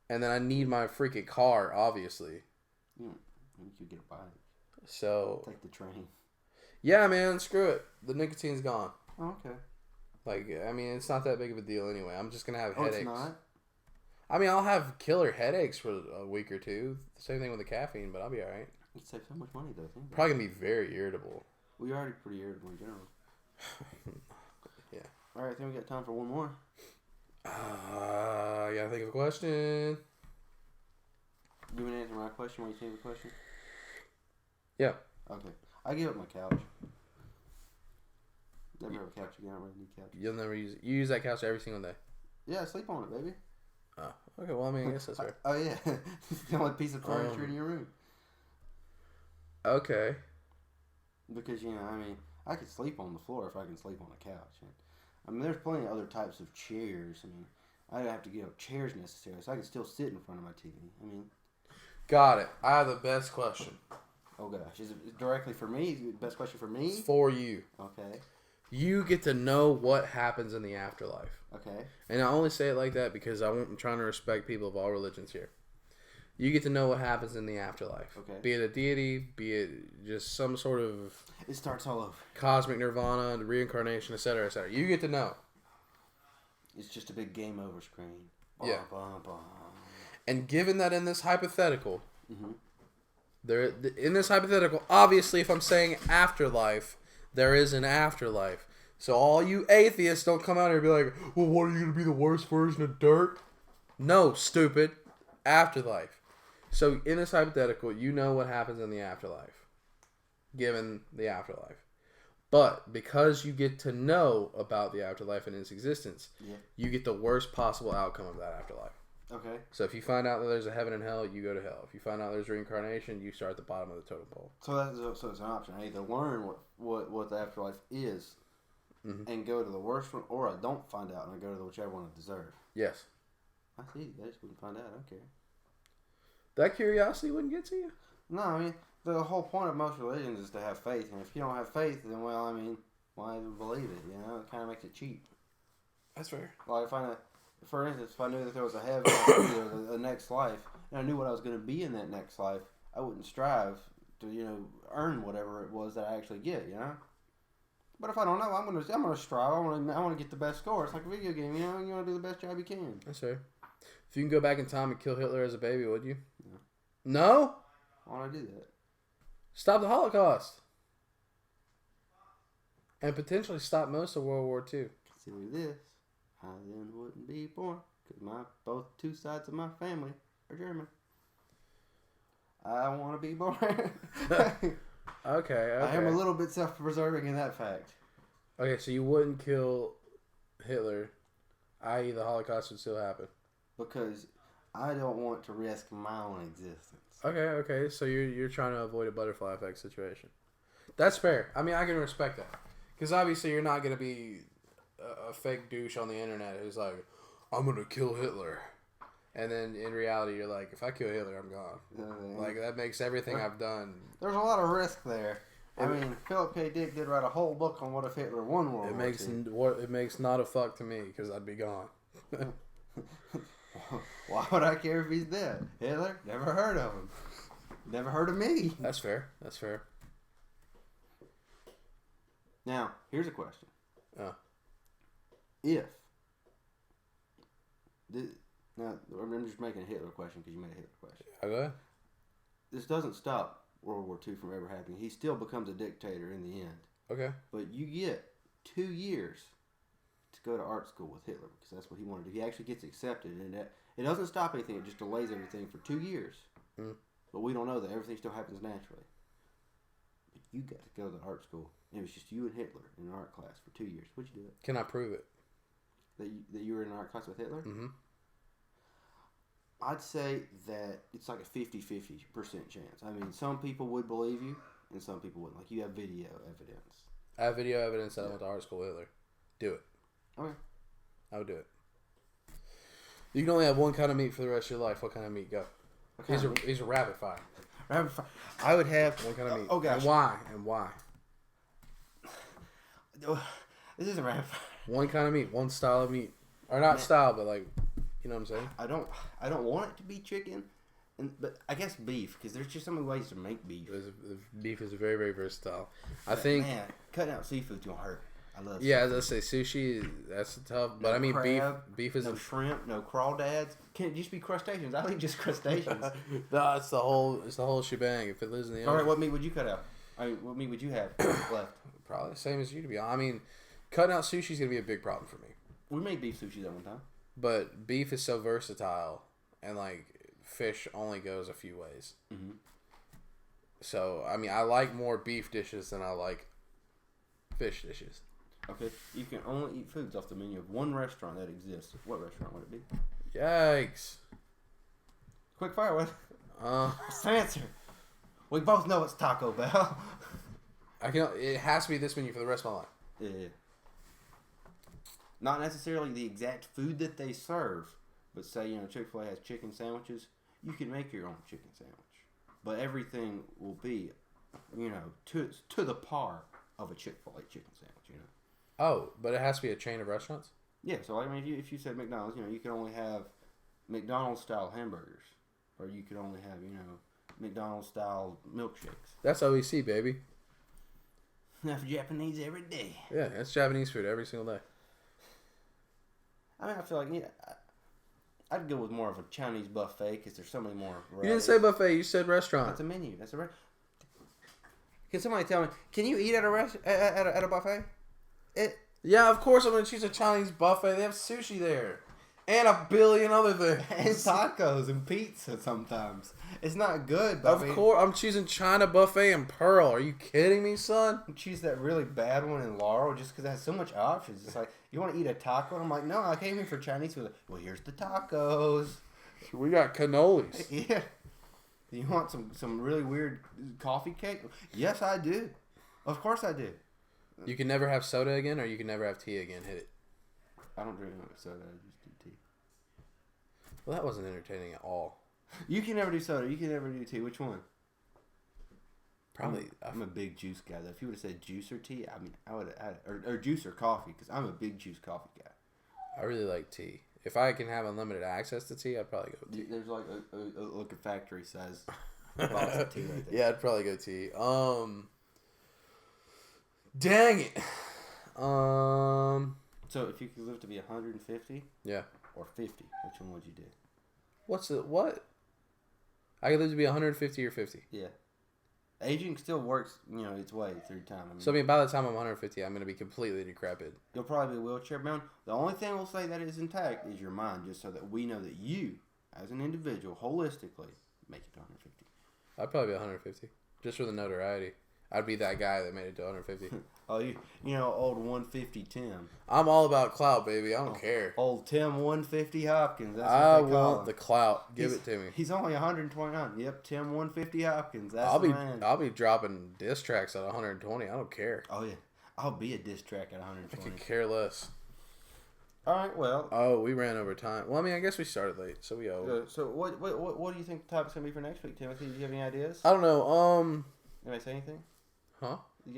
And then I need my freaking car, obviously. You could get a bike. So. Take the train. Yeah, man, screw it. The nicotine's gone. Oh, okay. Like, I mean, it's not that big of a deal anyway. I'm just going to have headaches. It's not? I mean, I'll have killer headaches for a week or two. Same thing with the caffeine, but I'll be all right. You save so much money, though. Probably going to be very irritable. We're already pretty irritable in general. Yeah. All right, I think we got time for one more. You gotta think of a question. You want to answer my question while you think of a question? Yeah. Okay. I give up my couch. Never have a couch again. I don't really need couches. You'll never use it. You use that couch every single day. Yeah, I sleep on it, baby. Oh, okay. Well, I mean, I guess that's fair. Oh, yeah. It's the only piece of furniture in your room. Okay. Because, I could sleep on the floor if I can sleep on a couch. I mean, there's plenty of other types of chairs. I mean, I don't have to get up chairs necessarily, so I can still sit in front of my TV. I mean... Got it. I have the best question. Oh, gosh. Is it directly for me? Is it the best question for me? It's for you. Okay. You get to know what happens in the afterlife. Okay. And I only say it like that because I'm trying to respect people of all religions here. You get to know what happens in the afterlife. Okay. Be it a deity, be it just some sort of... It starts all over. Cosmic nirvana, the reincarnation, etc., etc. You get to know. It's just a big game over screen. Yeah. Bah, bah. And given that in this hypothetical, in this hypothetical, obviously if I'm saying afterlife, there is an afterlife. So all you atheists don't come out here and be like, well, what, are you going to be the worst version of dirt? No, stupid. Afterlife. So in this hypothetical, you know what happens in the afterlife. Given the afterlife. But because you get to know about the afterlife and its existence, you get the worst possible outcome of that afterlife. Okay. So if you find out that there's a heaven and hell, you go to hell. If you find out there's reincarnation, you start at the bottom of the totem pole. So it's an option. I either learn what the afterlife is and go to the worst one, or I don't find out and I go to whichever one I deserve. Yes. I see. I just wouldn't find out. I don't care. That curiosity wouldn't get to you? No, I mean, the whole point of most religions is to have faith. And if you don't have faith, then, well, I mean, why even believe it? You know, it kind of makes it cheap. That's fair. Like, for instance, if I knew that there was a heaven or the next life, and I knew what I was going to be in that next life, I wouldn't strive to, earn whatever it was that I actually get, But if I don't know, I'm gonna strive. I want to get the best score. It's like a video game, You want to do the best job you can. That's fair. If you can go back in time and kill Hitler as a baby, would you? No? Why would I do that? Stop the Holocaust. And potentially stop most of World War II. Consider this. I then wouldn't be born because both two sides of my family are German. I want to be born. Okay. I am a little bit self-preserving in that fact. Okay, so you wouldn't kill Hitler, i.e. the Holocaust would still happen. Because I don't want to risk my own existence. Okay. So you're trying to avoid a butterfly effect situation. That's fair. I mean, I can respect that. Because obviously you're not going to be a fake douche on the internet who's like, I'm gonna kill Hitler. And then in reality, you're like, if I kill Hitler, I'm gone. Like, that makes everything I've done. There's a lot of risk there. I mean, Philip K. Dick did write a whole book on what if Hitler won World War II. It makes not a fuck to me because I'd be gone. Why would I care if he's dead? Hitler? Never heard of him. Never heard of me. That's fair. That's fair. Now, here's a question. Now, I'm just making a Hitler question because you made a Hitler question. Go ahead. This doesn't stop World War II from ever happening. He still becomes a dictator in the end. Okay. But you get 2 years to go to art school with Hitler because that's what he wanted to do. He actually gets accepted, and it doesn't stop anything. It just delays everything for 2 years. But we don't know that everything still happens naturally. But you got to go to art school. And it was just you and Hitler in an art class for 2 years. Would you do it? Can I prove it? That you were in an art class with Hitler? Mm-hmm. I'd say that it's like a 50-50% chance. I mean, some people would believe you, and some people wouldn't. Like, you have video evidence. I have video evidence that I went to art school with Hitler. Do it. Okay. I would do it. You can only have one kind of meat for the rest of your life. What kind of meat? Go. He's a rapid fire. Rapid fire. I would have one kind of meat. Oh gosh. And why? This isn't rapid fire. One kind of meat. One style of meat. Or not style, but like, you know what I'm saying? I don't want it to be chicken, but I guess beef, because there's just so many ways to make beef. Beef is very, very versatile. I think... Man, cutting out seafood's gonna hurt. I love seafood. As I say, sushi, that's tough. But I mean, crab, beef is... No shrimp, no crawdads. Can it just be crustaceans? I think just crustaceans. No, it's the whole shebang. If it lives in the ocean. All right, what meat would you cut out? I mean, what meat would you have left? Probably the same as you, to be honest. I mean, cutting out sushi is going to be a big problem for me. We made beef sushi that one time. But beef is so versatile, and like fish only goes a few ways. Mm-hmm. So, I mean, I like more beef dishes than I like fish dishes. Okay, you can only eat foods off the menu of one restaurant that exists. What restaurant would it be? Yikes. Quick fire, what? What's the answer? We both know it's Taco Bell. It has to be this menu for the rest of my life. Yeah. Not necessarily the exact food that they serve, but say, Chick-fil-A has chicken sandwiches. You can make your own chicken sandwich. But everything will be, to the par of a Chick-fil-A chicken sandwich, Oh, but it has to be a chain of restaurants? Yeah, so I mean, if you said McDonald's, you can only have McDonald's-style hamburgers. Or you could only have, McDonald's-style milkshakes. That's OEC, baby. That's Japanese every day. Yeah, that's Japanese food every single day. I mean, I feel like, I'd go with more of a Chinese buffet because there's so many more varieties. You didn't say buffet, you said restaurant. That's a menu. That's a restaurant. Can somebody tell me, can you eat at a buffet? Yeah, of course I'm going to choose a Chinese buffet. They have sushi there. And a billion other things. And tacos and pizza sometimes. It's not good, but Of course, I'm choosing China buffet and Pearl. Are you kidding me, son? You choose that really bad one in Laurel just because it has so much options. It's like, you want to eat a taco? And I'm like, no, I came here for Chinese food. Well, here's the tacos. We got cannolis. Yeah. You want some really weird coffee cake? Yes, I do. Of course I do. You can never have soda again, or you can never have tea again. Hit it. I don't drink soda. I just do tea. Well, that wasn't entertaining at all. You can never do soda. You can never do tea. Which one? Probably. I'm a big juice guy, though. If you would have said juice or tea, I mean, I would have or juice or coffee, because I'm a big juice coffee guy. I really like tea. If I can have unlimited access to tea, I'd probably go with tea. There's like a factory size box of tea right there. Yeah, I'd probably go tea. Dang it. So if you could live to be 150, yeah, or 50, which one would you do? What? I could live to be 150 or 50. Yeah. Aging still works, its way through time. So, by the time I'm 150, I'm going to be completely decrepit. You'll probably be wheelchair bound. The only thing we'll say that is intact is your mind, just so that we know that you, as an individual, holistically, make it to 150. I'd probably be 150, just for the notoriety. I'd be that guy that made it to 150. Oh, old 150 Tim. I'm all about clout, baby. I don't care. Old Tim 150 Hopkins. That's I what they call want him. The clout. Give it to me. He's only 129. Yep, Tim 150 Hopkins. That's I'll the man. I'll be dropping diss tracks at 120. I don't care. Oh yeah, I'll be a diss track at 120. I could care less. All right. Well. Oh, we ran over time. Well, I mean, I guess we started late, so we owe. So what do you think the topic's gonna be for next week, Timothy? Do you have any ideas? I don't know. Anybody say anything? Huh?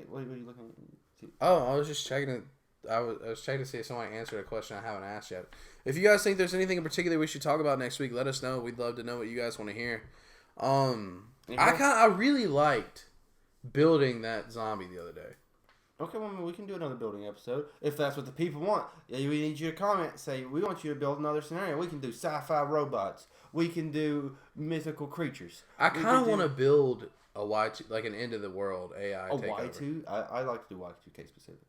What are you looking to? Oh, I was just checking it. I was checking to see if someone answered a question I haven't asked yet. If you guys think there's anything in particular we should talk about next week, let us know. We'd love to know what you guys want to hear. I really liked building that zombie the other day. Okay, well, we can do another building episode if that's what the people want. Yeah, we need you to comment. Say we want you to build another scenario. We can do sci-fi robots. We can do mythical creatures. I kind of want to build a Y2, like an end of the world AI. A Y2. I like to do Y2K specifically.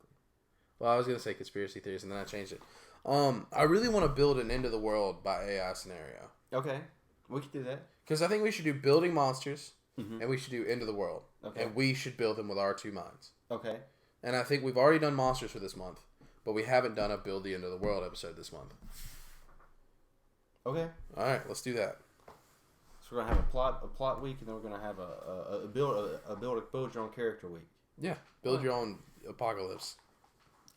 Well, I was gonna say conspiracy theories, and then I changed it. I really want to build an end of the world by AI scenario. Okay, we could do that. Because I think we should do building monsters, and we should do end of the world, and we should build them with our 2 minds. Okay. And I think we've already done monsters for this month, but we haven't done a build the end of the world episode this month. Okay. All right, let's do that. So we're gonna have a plot week, and then we're gonna have a build your own character week. Yeah, build your own apocalypse.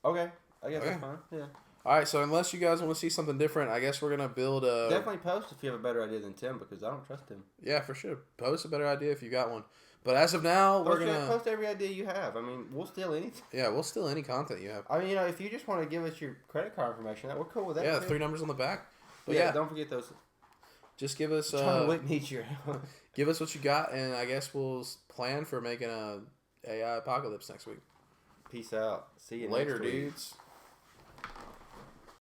Okay, I guess that's fine. Yeah. All right, so unless you guys want to see something different, I guess we're gonna build a. Definitely post if you have a better idea than Tim, because I don't trust him. Yeah, for sure. Post a better idea if you got one. But as of now, we're gonna post every idea you have. I mean, we'll steal anything. Yeah, we'll steal any content you have. I mean, if you just want to give us your credit card information, we're cool with that. Yeah, too. 3 numbers on the back. But yeah, don't forget those. Just give us. Give us what you got, and I guess we'll plan for making a AI apocalypse next week. Peace out. See you later, next week. dudes.